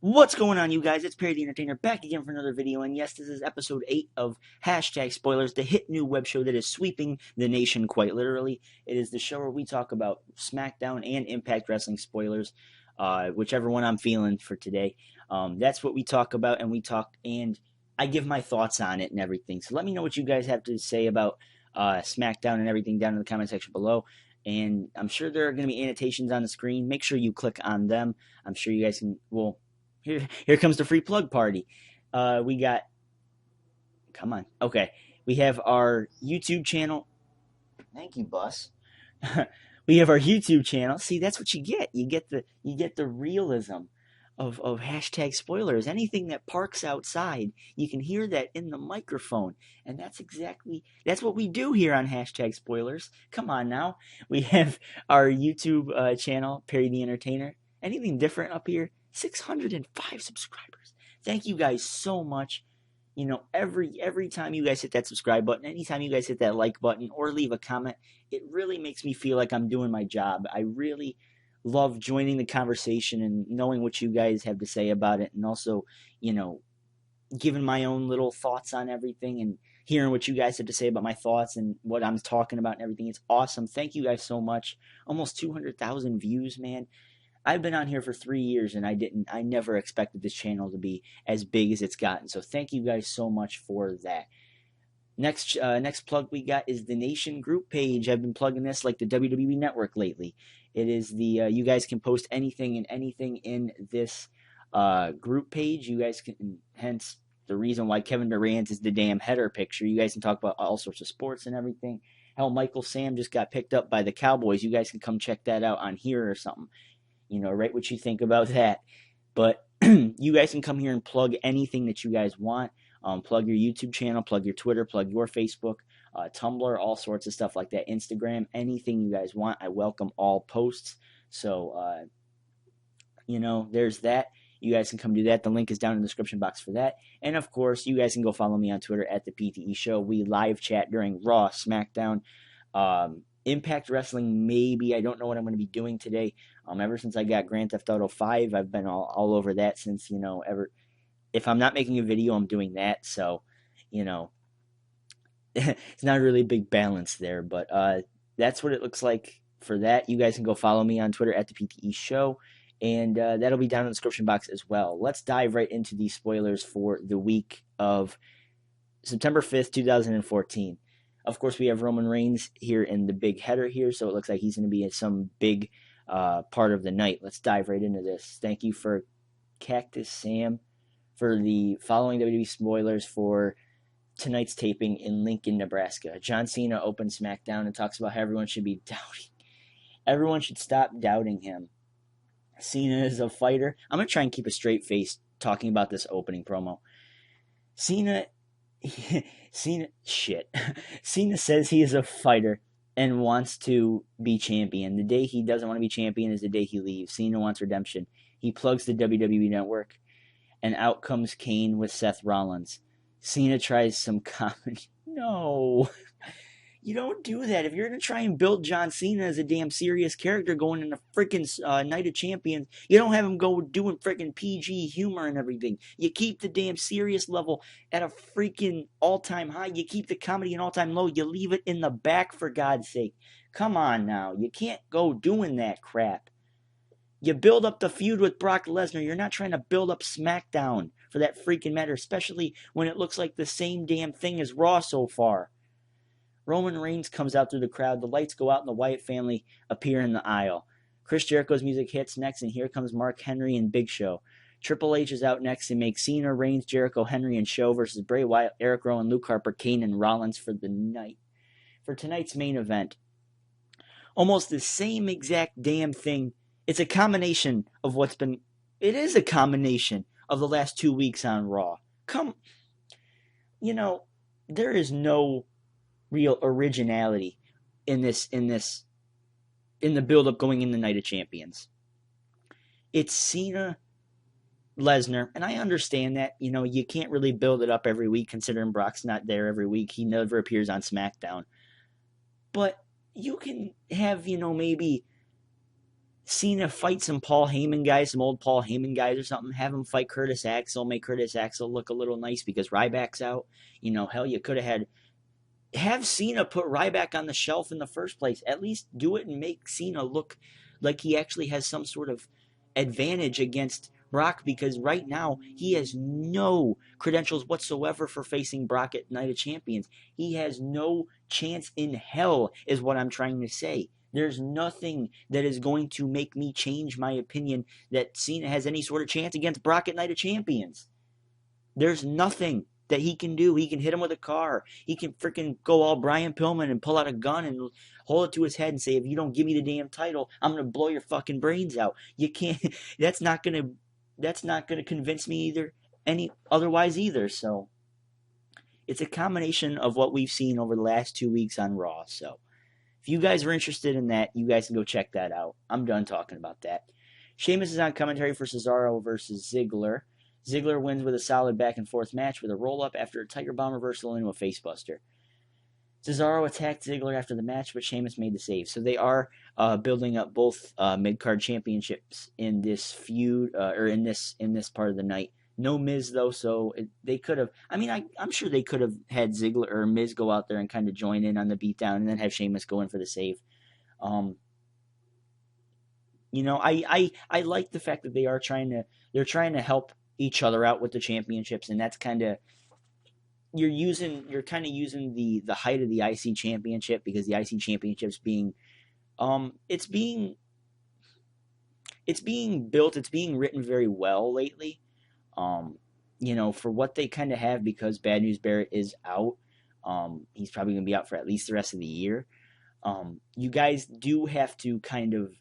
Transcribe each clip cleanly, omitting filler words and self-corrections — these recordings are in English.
What's going on, you guys? It's Perry the Entertainer back again for another video, and yes, this is episode 8 of Hashtag Spoilers, the hit new web show that is sweeping the nation quite literally. It is the show where we talk about Smackdown and Impact Wrestling spoilers, whichever one I'm feeling for today. That's what we talk about, and I give my thoughts on it and everything. So let me know what you guys have to say about Smackdown and everything down in the comment section below. And I'm sure there are going to be annotations on the screen. Make sure you click on them. I'm sure you guys can, well, here comes the free plug party. We got, come on, okay. We have our YouTube channel. Thank you, Bus. We have our YouTube channel. See, that's what you get. You get the realism of hashtag spoilers. Anything that parks outside, you can hear that in the microphone, and that's what we do here on hashtag spoilers. Come on now. We have our YouTube channel, Perry the Entertainer. Anything different up here? 605 subscribers. Thank you guys so much. You know, every time you guys hit that subscribe button, anytime you guys hit that like button or leave a comment, it really makes me feel like I'm doing my job. I really love joining the conversation and knowing what you guys have to say about it, and also, you know, giving my own little thoughts on everything and hearing what you guys have to say about my thoughts and what I'm talking about and everything. It's awesome. Thank you guys so much. Almost 200,000 views, man. I've been on here for 3 years, and I never expected this channel to be as big as it's gotten. So thank you guys so much for that. Next plug we got is the Nation group page. I've been plugging this like the WWE Network lately. It is the you guys can post anything and anything in this group page. You guys can, hence the reason why Kevin Durant is the damn header picture. You guys can talk about all sorts of sports and everything. Hell, Michael Sam just got picked up by the Cowboys. You guys can come check that out on here or something. You know, write what you think about that. But you guys can come here and plug anything that you guys want. Plug your YouTube channel, plug your Twitter, plug your Facebook, Tumblr, all sorts of stuff like that. Instagram, anything you guys want. I welcome all posts. So, you know, there's that. You guys can come do that. The link is down in the description box for that. And, of course, you guys can go follow me on Twitter at the PTE Show. We live chat during Raw, Smackdown, Impact Wrestling, maybe. I don't know what I'm going to be doing today. Ever since I got Grand Theft Auto 5, I've been all over that since, you know, if I'm not making a video, I'm doing that. So, you know, it's not really a big balance there. But that's what it looks like for that. You guys can go follow me on Twitter at the PTE Show. And that'll be down in the description box as well. Let's dive right into these spoilers for the week of September 5th, 2014. Of course, we have Roman Reigns here in the big header here, so it looks like he's going to be in some big part of the night. Let's dive right into this. Thank you for Cactus Sam for the following WWE spoilers for tonight's taping in Lincoln, Nebraska. John Cena opens SmackDown and talks about how everyone should be doubting. Everyone should stop doubting him. Cena is a fighter. I'm going to try and keep a straight face talking about this opening promo. Cena says he is a fighter and wants to be champion. The day he doesn't want to be champion is the day he leaves. Cena wants redemption. He plugs the WWE Network, and out comes Kane with Seth Rollins. Cena tries some comedy. No. You don't do that. If you're going to try and build John Cena as a damn serious character going in a freaking Night of Champions, you don't have him go doing freaking PG humor and everything. You keep the damn serious level at a freaking all-time high. You keep the comedy an all-time low. You leave it in the back, for God's sake. Come on now. You can't go doing that crap. You build up the feud with Brock Lesnar. You're not trying to build up SmackDown for that freaking matter, especially when it looks like the same damn thing as Raw so far. Roman Reigns comes out through the crowd. The lights go out and the Wyatt family appear in the aisle. Chris Jericho's music hits next, and here comes Mark Henry and Big Show. Triple H is out next and makes Cena, Reigns, Jericho, Henry, and Show versus Bray Wyatt, Eric Rowan, Luke Harper, Kane, and Rollins for the night. For tonight's main event, almost the same exact damn thing. It's a combination of it is a combination of the last 2 weeks on Raw. You know, there is no real originality in the build-up going in the Night of Champions. It's Cena, Lesnar, and I understand that, you know, you can't really build it up every week considering Brock's not there every week. He never appears on SmackDown. But you can have, you know, maybe Cena fight some Paul Heyman guys, some old Paul Heyman guys or something. Have him fight Curtis Axel, make Curtis Axel look a little nice because Ryback's out. Hell, you could have Cena put Ryback on the shelf in the first place. At least do it and make Cena look like he actually has some sort of advantage against Brock, because right now he has no credentials whatsoever for facing Brock at Night of Champions. He has no chance in hell, is what I'm trying to say. There's nothing that is going to make me change my opinion that Cena has any sort of chance against Brock at Night of Champions. There's nothing that he can do. He can hit him with a car. He can freaking go all Brian Pillman and pull out a gun and hold it to his head and say, if you don't give me the damn title, I'm going to blow your fucking brains out. You can't, that's not going to convince me any otherwise either. So it's a combination of what we've seen over the last 2 weeks on Raw. So if you guys are interested in that, you guys can go check that out. I'm done talking about that. Sheamus is on commentary for Cesaro versus Ziggler. Ziggler wins with a solid back-and-forth match with a roll-up after a Tiger Bomb reversal into a facebuster. Cesaro attacked Ziggler after the match, but Sheamus made the save. So they are building up both mid-card championships in this feud, or in this part of the night. No Miz, though, so they could have... I'm sure they could have had Ziggler or Miz go out there and kind of join in on the beatdown and then have Sheamus go in for the save. I like the fact that they're trying to help each other out with the championships, and that's kind of... You're kind of using the height of the IC championship, because the IC championship's being it's being built, it's being written very well lately. For what they kind of have, because Bad News Barrett is out. He's probably going to be out for at least the rest of the year. You guys do have to kind of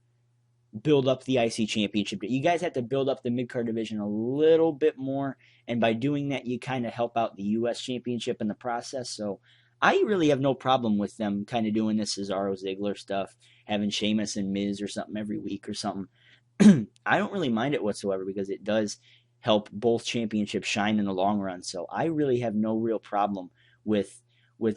build up the IC championship. You guys have to build up the mid-card division a little bit more, and by doing that, you kind of help out the US championship in the process. So I really have no problem with them kind of doing this Cesaro Ziggler stuff, having Sheamus and Miz or something every week or something. I don't really mind it whatsoever, because it does help both championships shine in the long run. So I really have no real problem with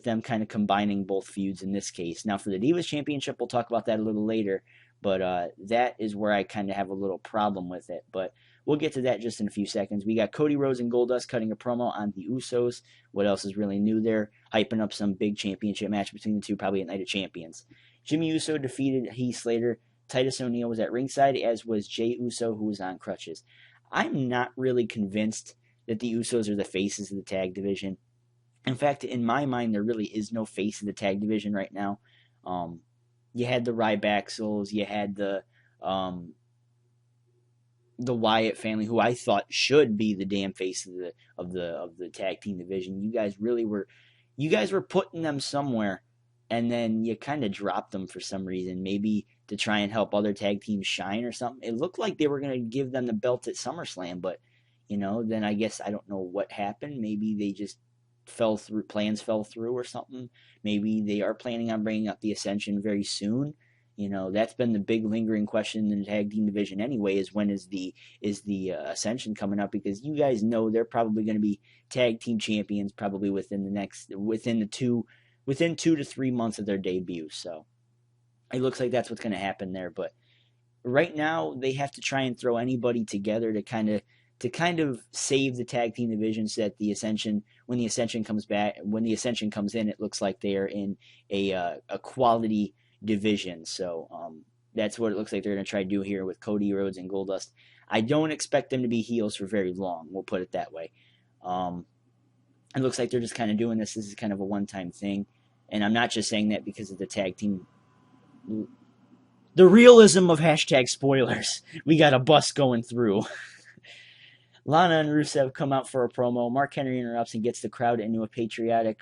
them kind of combining both feuds in this case. Now for the Divas Championship, we'll talk about that a little later. But that is where I kind of have a little problem with it. But we'll get to that just in a few seconds. We got Cody Rhodes and Goldust cutting a promo on the Usos. What else is really new there? Hyping up some big championship match between the two, probably at Night of Champions. Jimmy Uso defeated Heath Slater. Titus O'Neil was at ringside, as was Jey Uso, who was on crutches. I'm not really convinced that the Usos are the faces of the tag division. In fact, in my mind, there really is no face of the tag division right now. You had the Rybacksels, you had the Wyatt family, who I thought should be the damn face of the tag team division. You guys were putting them somewhere, and then you kind of dropped them for some reason, maybe to try and help other tag teams shine or something. It looked like they were going to give them the belt at SummerSlam, but then I guess I don't know what happened. Maybe they just plans fell through or something. Maybe they are planning on bringing up the Ascension very soon. That's been the big lingering question in the tag team division anyway, is when is the Ascension coming up, because you guys know they're probably going to be tag team champions probably within 2 to 3 months of their debut. So it looks like that's what's going to happen there. But right now they have to try and throw anybody together to kind of save the tag team division, so that when the Ascension comes in, it looks like they are in a quality division. So that's what it looks like they're going to try to do here with Cody Rhodes and Goldust. I don't expect them to be heels for very long. We'll put it that way. It looks like they're just kind of doing this. This is kind of a one-time thing. And I'm not just saying that because of the tag team. The realism of hashtag spoilers. We got a bus going through. Lana and Rusev come out for a promo. Mark Henry interrupts and gets the crowd into a patriotic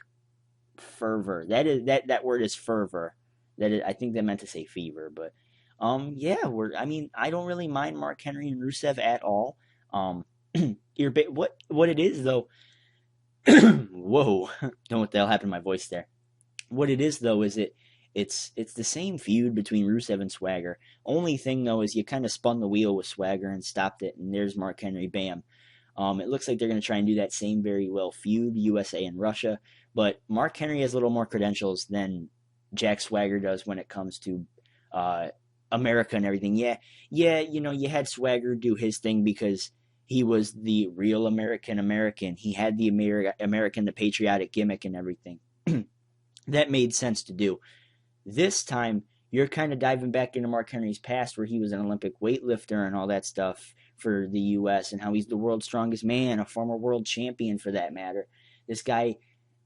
fervor. That word is fervor. I think they meant to say fever, but I don't really mind Mark Henry and Rusev at all. What it is though. Whoa! Don't know what the hell happened to my voice there. What it is though is it's the same feud between Rusev and Swagger. Only thing though is you kind of spun the wheel with Swagger and stopped it, and there's Mark Henry. Bam. It looks like they're going to try and do that same very well feud, USA and Russia. But Mark Henry has a little more credentials than Jack Swagger does when it comes to America and everything. Yeah, you had Swagger do his thing because he was the real American. He had the American, the patriotic gimmick and everything. That made sense to do. This time, you're kind of diving back into Mark Henry's past where he was an Olympic weightlifter and all that stuff for the U.S. and how he's the world's strongest man, a former world champion for that matter. This guy,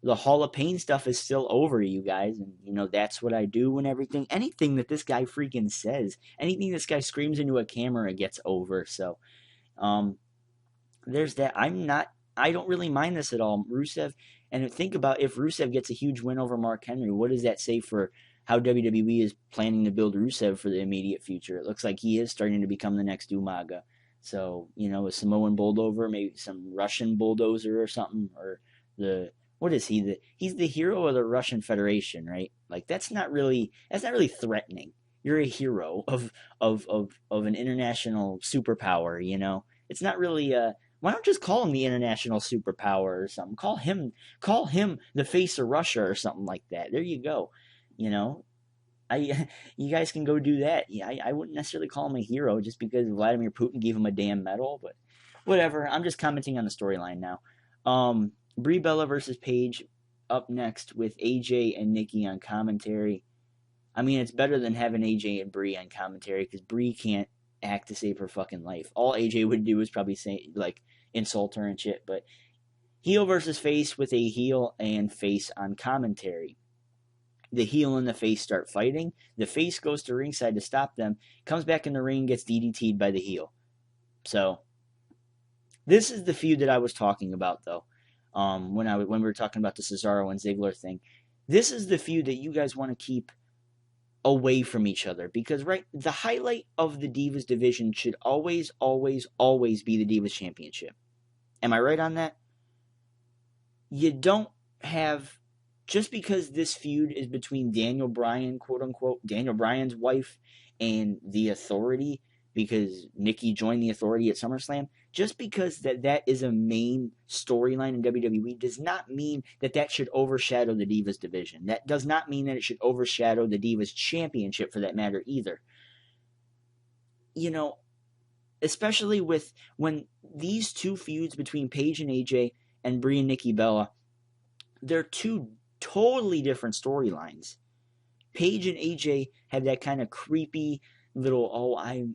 the Hall of Pain stuff is still over, you guys. And, that's what I do and everything. Anything that this guy freaking says, anything this guy screams into a camera gets over. So, there's that. I don't really mind this at all. Rusev, and think about if Rusev gets a huge win over Mark Henry, what does that say for how WWE is planning to build Rusev for the immediate future? It looks like he is starting to become the next Umaga. So, a Samoan bulldozer, maybe some Russian bulldozer or something, or what is he? He's the hero of the Russian Federation, right? Like that's not really threatening. You're a hero of an international superpower, It's not really why don't just call him the international superpower or something? Call him the face of Russia or something like that. There you go. You guys can go do that. Yeah, I wouldn't necessarily call him a hero just because Vladimir Putin gave him a damn medal, but whatever. I'm just commenting on the storyline now. Brie Bella versus Paige up next with AJ and Nikki on commentary. I mean, it's better than having AJ and Brie on commentary because Brie can't act to save her fucking life. All AJ would do is probably say, like, insult her and shit, but heel versus face with a heel and face on commentary. The heel and the face start fighting. The face goes to ringside to stop them, comes back in the ring, gets DDT'd by the heel. So, this is the feud that I was talking about, though, when we were talking about the Cesaro and Ziggler thing. This is the feud that you guys want to keep away from each other because the highlight of the Divas division should always be the Divas Championship. Am I right on that? You don't have, just because this feud is between Daniel Bryan, quote unquote, Daniel Bryan's wife and the Authority, because Nikki joined the Authority at SummerSlam, just because that is a main storyline in WWE does not mean that should overshadow the Divas division. That does not mean that it should overshadow the Divas Championship for that matter either. Especially when these two feuds between Paige and AJ and Brie and Nikki Bella, they're two totally different storylines. Paige and AJ have that kind of creepy little, I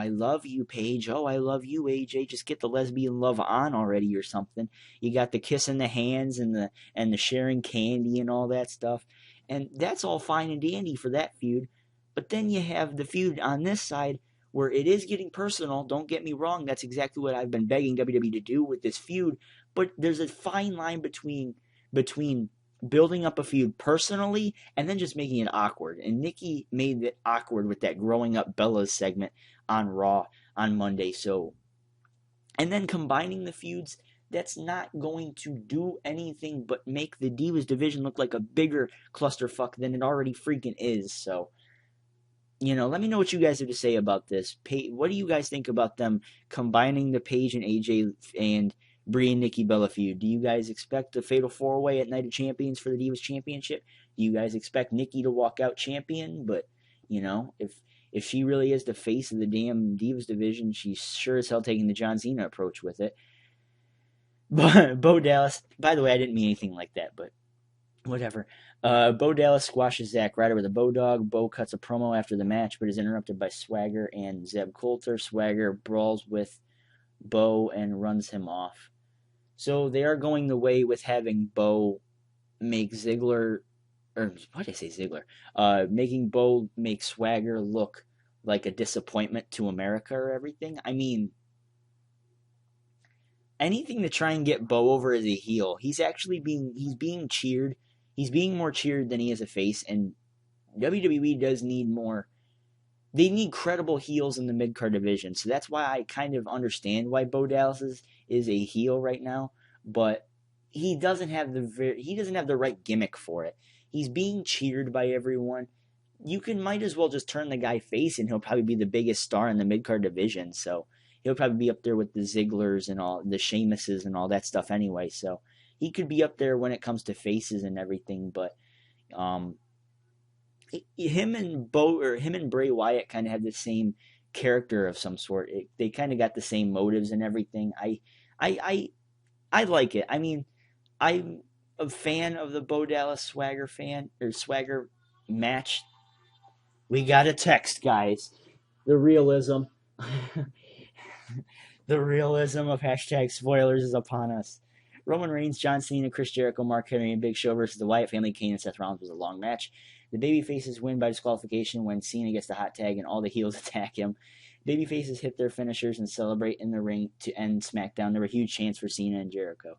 love you, Paige. Oh, I love you, AJ. Just get the lesbian love on already or something. You got the kissing the hands and the sharing candy and all that stuff. And that's all fine and dandy for that feud. But then you have the feud on this side where it is getting personal. Don't get me wrong. That's exactly what I've been begging WWE to do with this feud. But there's a fine line between building up a feud personally and then just making it awkward. And Nikki made it awkward with that growing up Bella's segment on Raw on Monday. So, and then combining the feuds, that's not going to do anything but make the Divas division look like a bigger clusterfuck than it already freaking is. So, let me know what you guys have to say about this. What do you guys think about them combining the Paige and AJ and Brie and Nikki Bella feud? Do you guys expect a Fatal 4-Way at Night of Champions for the Divas Championship? Do you guys expect Nikki to walk out champion? But, if she really is the face of the damn Divas division, she's sure as hell taking the John Cena approach with it. But Bo Dallas, by the way, I didn't mean anything like that, but whatever. Bo Dallas squashes Zack Ryder with a Bodog. Bo cuts a promo after the match, but is interrupted by Swagger and Zeb Coulter. Swagger brawls with Bo and runs him off. So they are going the way with having Bo make Ziggler, or what did I say, Ziggler? Making Bo make Swagger look like a disappointment to America or everything. I mean, anything to try and get Bo over as a heel. He's being cheered. He's being more cheered than he is a face, and WWE does need more. They need credible heels in the mid-card division, so that's why I kind of understand why Bo Dallas is a heel right now, but he doesn't have the right gimmick for it. He's being cheered by everyone. You might as well just turn the guy face, and he'll probably be the biggest star in the mid-card division, so he'll probably be up there with the Zigglers and all the Sheamuses and all that stuff anyway, so he could be up there when it comes to faces and everything, but him and Bray Wyatt kind of have the same character of some sort. They kind of got the same motives and everything. I, I, I like it. I mean, I'm a fan of the Bo Dallas Swagger match. We got a text, guys. The realism, the realism of hashtag spoilers is upon us. Roman Reigns, John Cena, Chris Jericho, Mark Henry, and Big Show versus the Wyatt family, Kane and Seth Rollins was a long match. The babyfaces win by disqualification when Cena gets the hot tag and all the heels attack him. Babyfaces hit their finishers and celebrate in the ring to end SmackDown. There were huge chants for Cena and Jericho.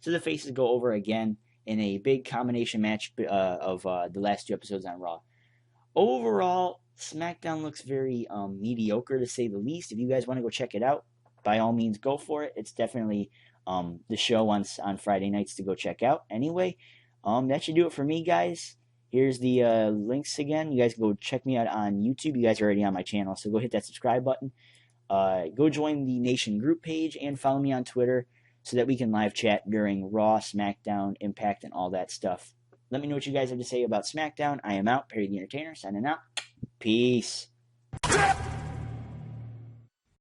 So the faces go over again in a big combination match of the last 2 episodes on Raw. Overall, SmackDown looks very mediocre to say the least. If you guys want to go check it out, by all means, go for it. It's definitely the show on Friday nights to go check out. Anyway, that should do it for me, guys. Here's the links again. You guys can go check me out on YouTube. You guys are already on my channel, so go hit that subscribe button. Go join the Nation group page and follow me on Twitter so that we can live chat during Raw, SmackDown, Impact, and all that stuff. Let me know what you guys have to say about SmackDown. I am out. Perry the Entertainer signing out. Peace.